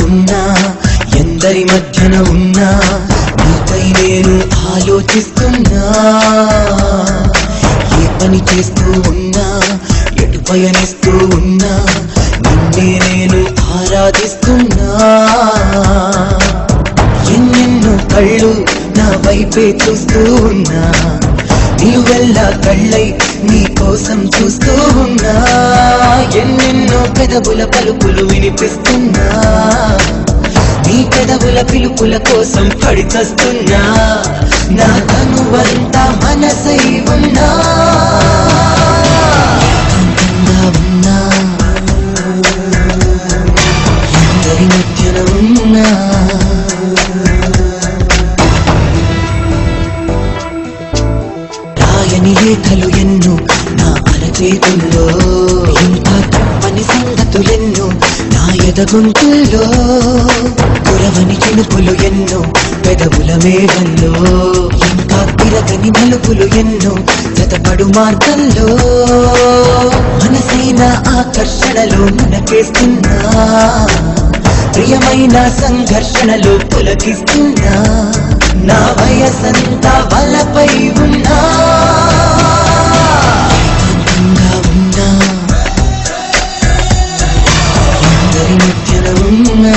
ఉన్నా ఎందరి మధ్యన ఉన్నా నీపై నేను ఆలోచిస్తున్నా ఏ పని చేస్తూ ఉన్నా ఎటు పయనిస్తూ ఉన్నా నిన్నే నేను ఆరాధిస్తున్నా ఎన్నెన్నో కళ్ళు నా వైపే చూస్తూ ఉన్నా నీవెల్లా కళ్ళై నీ కోసం చూస్తూ ఉన్నా ఎన్నెన్నో పెదవుల పలుకులు వినిపిస్తున్నా నీ పెదవుల పిలుపుల కోసం పడి చస్తున్నా నా తనువంతా మనసై ఉన్నా ఉన్నా ఎందరి మధ్యన ఉన్నా రాయని లేఖలు ఎన్నో నా అరచేతుల్లో ఇంకా చెప్పని సంగతులెన్నో నా ఎదగొంతుల్లో కురవని చినుకులు ఎన్నో పెదవుల మేఘంలో ఇంకా తిరగని మలుపులు ఎన్నో జతపడు మార్గంలో మనసైన ఆకర్షణలో మునకేస్తున్నా ప్రియమైన సంఘర్షణలో పులకిస్తున్నా నా వయసంతా వలపై ఉన్నా ఉన్నా ఎందరి మధ్యన ఉన్నా